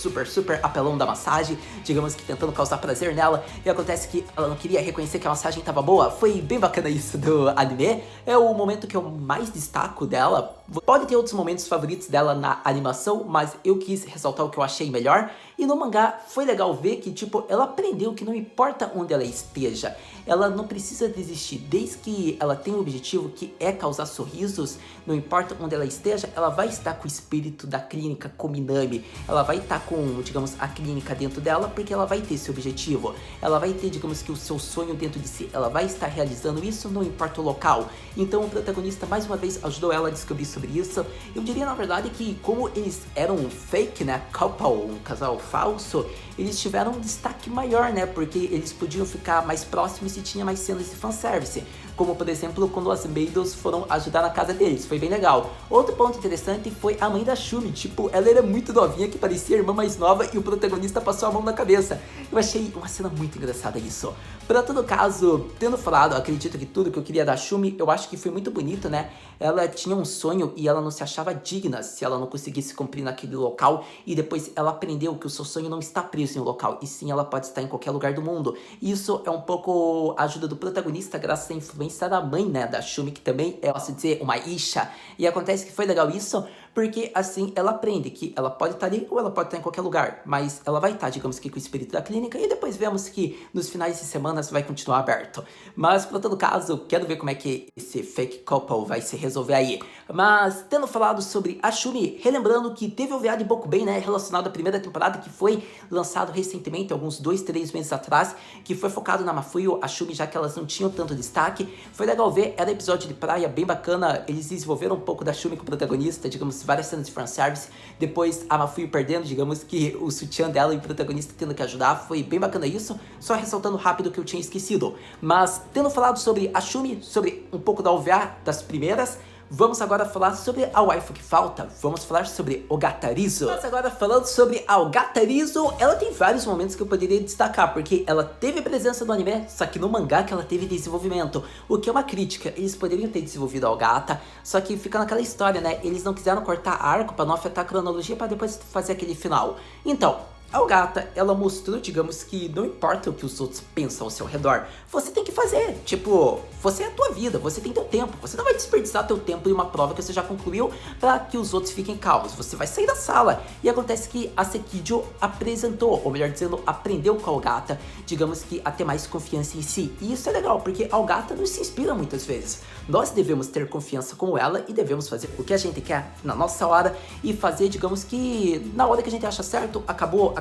apelão da massagem, digamos que tentando causar prazer nela, e acontece que ela não queria reconhecer que a massagem tava boa. Foi bem bacana isso do anime, é o momento que eu mais destaco dela. Pode ter outros momentos favoritos dela na animação, mas eu quis ressaltar o que eu achei melhor. E no mangá foi legal ver que, tipo, ela aprendeu que não importa onde ela esteja, ela não precisa desistir, desde que ela tem um objetivo que é causar sorrisos, não importa onde ela esteja, ela vai estar com o espírito da clínica Kominami, ela vai estar com, digamos, a clínica dentro dela, porque ela vai ter esse objetivo, ela vai ter, digamos que o seu sonho dentro de si, ela vai estar realizando isso, não importa o local. Então o protagonista mais uma vez ajudou ela a descobrir sobre isso. Eu diria na verdade que como eles eram um fake, né, couple, um casal falso, eles tiveram um destaque maior, né, porque eles podiam ficar mais próximos e tinha mais cenas de fanservice, como por exemplo quando as Maidens foram ajudar na casa deles, foi bem legal. Outro ponto interessante foi a mãe da Shumi, tipo, ela era muito novinha, que parecia a irmã mais nova, e o protagonista passou a mão na cabeça. Eu achei uma cena muito engraçada isso. Pra todo caso, tendo falado, acredito que tudo que eu queria da Shumi, eu acho que foi muito bonito, né? Ela tinha um sonho e ela não se achava digna se ela não conseguisse cumprir naquele local, e depois ela aprendeu que o seu sonho não está preso em um local, e sim ela pode estar em qualquer lugar do mundo. Isso é um pouco a ajuda do protagonista, graças à influência da mãe, né, da Shumi, que também é, posso dizer, uma isha. E acontece que foi legal isso, porque assim ela aprende que ela pode estar ali ou ela pode estar em qualquer lugar, mas ela vai estar, digamos que com o espírito da clínica, e depois vemos que nos finais de semana vai continuar aberto. Mas, por todo caso, quero ver como é que esse fake couple vai se resolver aí. Mas, tendo falado sobre Ashumi, relembrando que teve o OVA de Bokuben, né, relacionado à primeira temporada, que foi lançado recentemente, alguns 2, 3 meses atrás, que foi focado na Mafuyu, Ashumi, já que elas não tinham tanto destaque. Foi legal ver, era episódio de praia bem bacana, eles desenvolveram um pouco da Ashumi com o protagonista, digamos, várias cenas de fanservice. Depois a Mafuyu perdendo, digamos que o sutiã dela e o protagonista tendo que ajudar, foi bem bacana isso, só ressaltando rápido que eu tinha esquecido. Mas, tendo falado sobre Ashumi, sobre um pouco da OVA das primeiras, vamos agora falar sobre a waifu que falta, vamos falar sobre Ogatarizo. Mas agora falando sobre a Ogatarizo, ela tem vários momentos que eu poderia destacar, porque ela teve presença no anime, só que no mangá que ela teve desenvolvimento, o que é uma crítica. Eles poderiam ter desenvolvido a Ogata, só que fica naquela história, né, eles não quiseram cortar arco pra não afetar a cronologia pra depois fazer aquele final. Então, a Ogata, ela mostrou, digamos que não importa o que os outros pensam ao seu redor, você tem que fazer, tipo, você é a tua vida, você tem teu tempo, você não vai desperdiçar teu tempo em uma prova que você já concluiu para que os outros fiquem calmos, você vai sair da sala. E acontece que a Sekijo apresentou, ou melhor dizendo, aprendeu com a Ogata, digamos que a ter mais confiança em si, e isso é legal, porque a Ogata nos inspira muitas vezes. Nós devemos ter confiança com ela e devemos fazer o que a gente quer na nossa hora e fazer, digamos que na hora que a gente acha certo, acabou,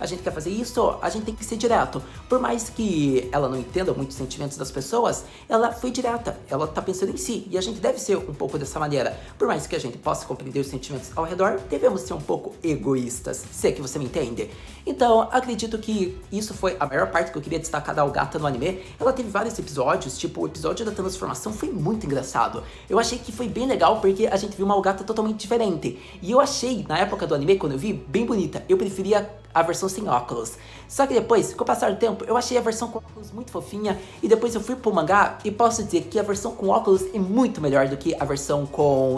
a gente quer fazer isso, a gente tem que ser direto. Por mais que ela não entenda muitos sentimentos das pessoas, ela foi direta, ela tá pensando em si, e a gente deve ser um pouco dessa maneira. Por mais que a gente possa compreender os sentimentos ao redor, devemos ser um pouco egoístas, se é que você me entende. Então, acredito que isso foi a maior parte que eu queria destacar da Ogata no anime. Ela teve vários episódios, tipo o episódio da transformação foi muito engraçado. Eu achei que foi bem legal porque a gente viu uma Ogata totalmente diferente. E eu achei, na época do anime, quando eu vi, bem bonita. Eu preferia a versão sem óculos. Só que depois, com o passar do tempo, eu achei a versão com óculos muito fofinha, e depois eu fui pro mangá e posso dizer que a versão com óculos é muito melhor do que a versão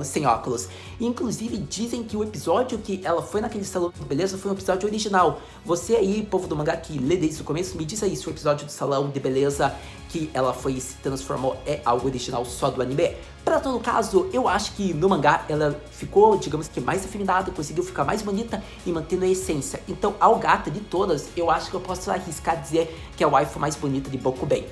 sem óculos. E, inclusive, dizem que o episódio que ela foi naquele salão de beleza foi um episódio original. Você aí, povo do mangá que lê desde o começo, me diz aí se o episódio do salão de beleza que ela foi e se transformou é algo original só do anime. Pra todo caso, eu acho que no mangá ela ficou, digamos que mais afeminada, conseguiu ficar mais bonita e mantendo a essência. Então, a Ogata de todas, eu acho que eu posso arriscar dizer que é a waifu mais bonita de Bokuben.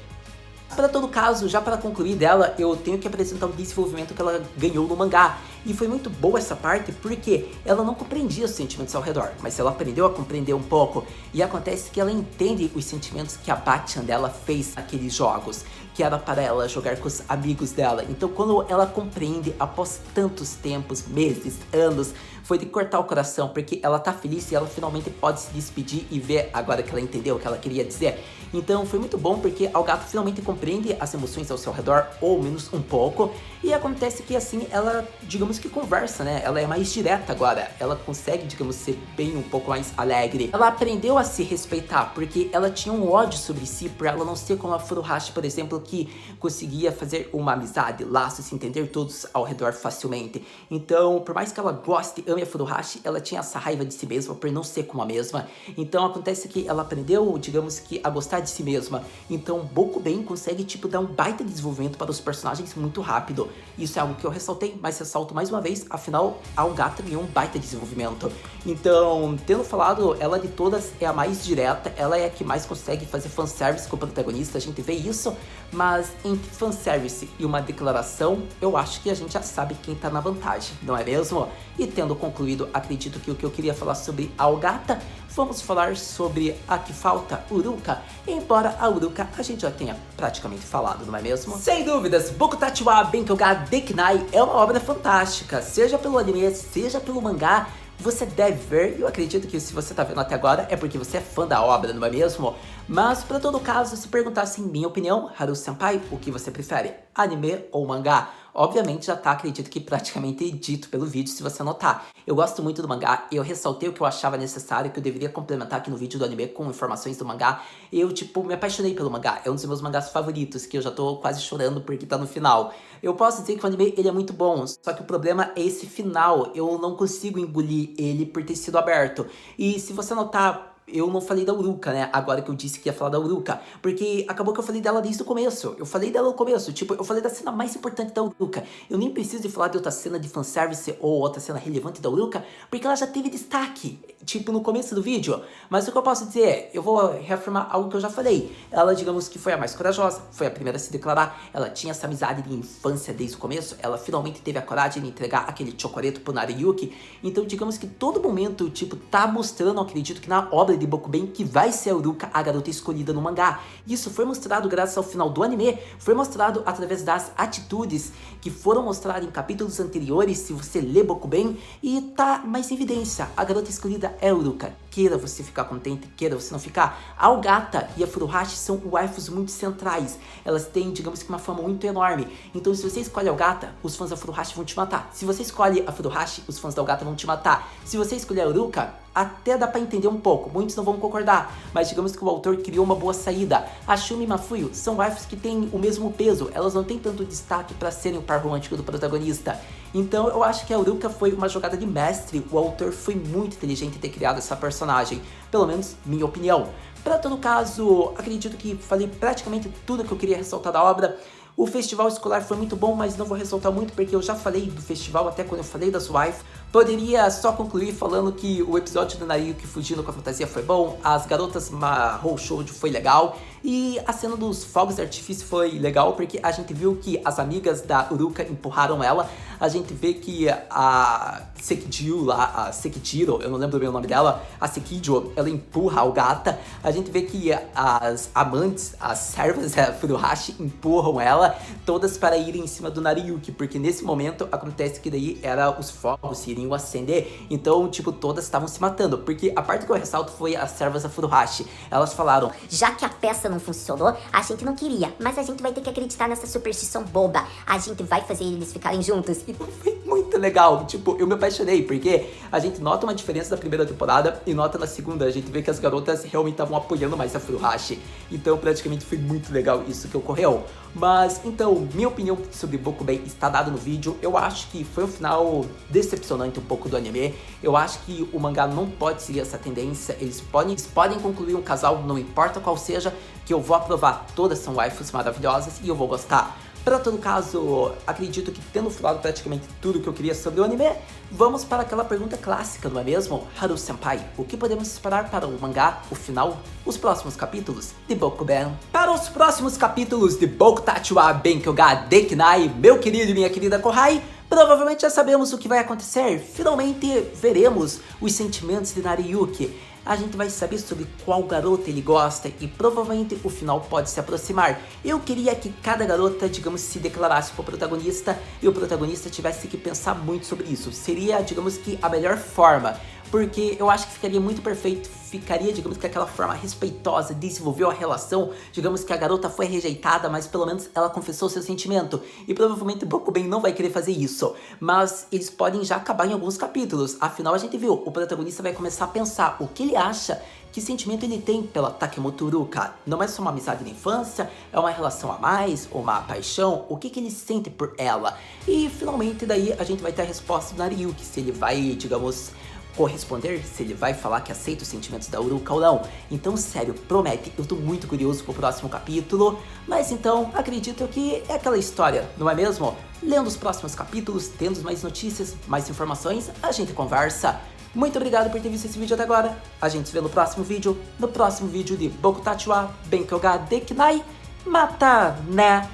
Para todo caso, já para concluir dela, eu tenho que apresentar o desenvolvimento que ela ganhou no mangá. E foi muito boa essa parte porque ela não compreendia os sentimentos ao redor, mas ela aprendeu a compreender um pouco. E acontece que ela entende os sentimentos que a Bachan dela fez naqueles jogos, que era para ela jogar com os amigos dela. Então, quando ela compreende, após tantos tempos, meses, anos, foi de cortar o coração, porque ela tá feliz e ela finalmente pode se despedir e ver agora que ela entendeu o que ela queria dizer. Então foi muito bom porque a Ogata finalmente compreende as emoções ao seu redor, ou menos um pouco, e acontece que assim ela, digamos que conversa, né? Ela é mais direta agora, ela consegue, digamos, ser bem um pouco mais alegre. Ela aprendeu a se respeitar, porque ela tinha um ódio sobre si, por ela não ser como a Furuhashi, por exemplo, que conseguia fazer uma amizade, laços, se entender todos ao redor facilmente. Então, por mais que ela goste, ame a Furuhashi, ela tinha essa raiva de si mesma por não ser como a mesma. Então acontece que ela aprendeu, digamos que, a gostar de si mesma. Então Bokuben consegue, tipo, dar um baita desenvolvimento para os personagens muito rápido. Isso é algo que eu ressaltei, mas ressalto mais uma vez, afinal, a Ogata ganhou um baita desenvolvimento. Então, tendo falado, ela de todas é a mais direta, ela é a que mais consegue fazer fanservice com o protagonista, a gente vê isso, mas entre fanservice e uma declaração, eu acho que a gente já sabe quem tá na vantagem, não é mesmo? E tendo concluído, acredito que o que eu queria falar sobre a Ogata, vamos falar sobre a que falta, Uruka. Embora a Uruka a gente já tenha praticamente falado, não é mesmo? Sem dúvidas, Bokutachi wa Benkyou ga Dekinai é uma obra fantástica, seja pelo anime, seja pelo mangá. Você deve ver, e eu acredito que se você tá vendo até agora é porque você é fã da obra, não é mesmo? Mas, para todo caso, se perguntasse em minha opinião, Haru-senpai, o que você prefere, anime ou mangá? Obviamente já tá, acredito que praticamente dito pelo vídeo, se você notar. Eu gosto muito do mangá, eu ressaltei o que eu achava necessário, que eu deveria complementar aqui no vídeo do anime com informações do mangá. Eu, tipo, me apaixonei pelo mangá, é um dos meus mangás favoritos, que eu já tô quase chorando porque tá no final. Eu posso dizer que o anime, ele é muito bom, só que o problema é esse final, eu não consigo engolir ele por ter sido aberto. E se você notar, eu não falei da Uruka, né? Agora que eu disse que ia falar da Uruka. Porque acabou que eu falei dela desde o começo. Eu falei dela no começo. Tipo, eu falei da cena mais importante da Uruka. Eu nem preciso de falar de outra cena de fanservice ou outra cena relevante da Uruka, porque ela já teve destaque, tipo, no começo do vídeo. Mas o que eu posso dizer é, eu vou reafirmar algo que eu já falei. Ela, digamos que foi a mais corajosa, foi a primeira a se declarar. Ela tinha essa amizade de infância desde o começo. Ela finalmente teve a coragem de entregar aquele chocoreto pro Nariyuki. Então, digamos que todo momento, tipo, tá mostrando, acredito que na obra de Bokuben, que vai ser a Uruka a garota escolhida no mangá. Isso foi mostrado graças ao final do anime, foi mostrado através das atitudes que foram mostradas em capítulos anteriores, se você lê Bokuben, e tá mais em evidência. A garota escolhida é a Uruka. Queira você ficar contente, queira você não ficar. A Ogata e a Furuhashi são waifus muito centrais. Elas têm, digamos que, uma fama muito enorme. Então, se você escolhe a Ogata, os fãs da Furuhashi vão te matar. Se você escolhe a Furuhashi, os fãs da Ogata vão te matar. Se você escolher a Uruka, até dá pra entender um pouco, muitos não vão concordar, mas digamos que o autor criou uma boa saída. A Shumi e Mafuyu são waifus que têm o mesmo peso, elas não têm tanto destaque pra serem o par romântico do protagonista. Então eu acho que a Uruka foi uma jogada de mestre, o autor foi muito inteligente em ter criado essa personagem, pelo menos minha opinião. Pra todo caso, acredito que falei praticamente tudo que eu queria ressaltar da obra. O festival escolar foi muito bom, mas não vou ressaltar muito porque eu já falei do festival até quando eu falei das wife. Poderia só concluir falando que o episódio do Nariyuki fugindo com a fantasia foi bom, as garotas Mahou Shoujo foi legal e a cena dos fogos de artifício foi legal porque a gente viu que as amigas da Uruka empurraram ela, a gente vê que a Sekijiro lá, a Sekijiro, eu não lembro bem o nome dela, a Sekijo, ela empurra a Ogata, a gente vê que as amantes, as servas da Furuhashi empurram ela, todas para irem em cima do Nariyuki, porque nesse momento acontece que daí era os fogos iriam acender, então tipo todas estavam se matando, porque a parte que eu ressalto foi as servas da Furuhashi, elas falaram, já que a peça não funcionou, a gente não queria, mas a gente vai ter que acreditar nessa superstição boba, a gente vai fazer eles ficarem juntos. E foi muito legal, tipo, eu me apaixonei, porque a gente nota uma diferença da primeira temporada e nota na segunda, a gente vê que as garotas realmente estavam apoiando mais a Furuhashi, então praticamente foi muito legal isso que ocorreu. Mas, então, minha opinião sobre Bokuben está dada no vídeo. Eu acho que foi um final decepcionante um pouco do anime. Eu acho que o mangá não pode seguir essa tendência. Eles podem concluir um casal, não importa qual seja, que eu vou aprovar. Todas são waifus maravilhosas e eu vou gostar. Para todo caso, acredito que tendo falado praticamente tudo que eu queria sobre o anime, vamos para aquela pergunta clássica, não é mesmo? Haru-senpai, o que podemos esperar para o mangá, o final, os próximos capítulos de Bokuben? Para os próximos capítulos de Bokutachi wa Benkyou ga Dekinai, meu querido e minha querida Kohai, provavelmente já sabemos o que vai acontecer. Finalmente veremos os sentimentos de Nariyuki. A gente vai saber sobre qual garota ele gosta e provavelmente o final pode se aproximar. Eu queria que cada garota, digamos, se declarasse pro protagonista e o protagonista tivesse que pensar muito sobre isso. Seria, digamos que, a melhor forma, porque eu acho que ficaria muito perfeito, ficaria, digamos que aquela forma respeitosa, desenvolveu a relação, digamos que a garota foi rejeitada, mas pelo menos ela confessou seu sentimento, e provavelmente Bokuben não vai querer fazer isso, mas eles podem já acabar em alguns capítulos, afinal a gente viu, o protagonista vai começar a pensar o que ele acha, que sentimento ele tem pela Takemoto Uruka. Não é só uma amizade na infância, é uma relação a mais, ou uma paixão, o que ele sente por ela, e finalmente daí a gente vai ter a resposta do Nariyuki, se ele vai, digamos, corresponder, se ele vai falar que aceita os sentimentos da Uruka ou não. Então, sério, promete, eu tô muito curioso pro próximo capítulo, mas então, acredito que é aquela história, não é mesmo? Lendo os próximos capítulos, tendo mais notícias, mais informações, a gente conversa. Muito obrigado por ter visto esse vídeo até agora, a gente se vê no próximo vídeo de Bokutachi wa Benkyou ga Dekinai, mata, né?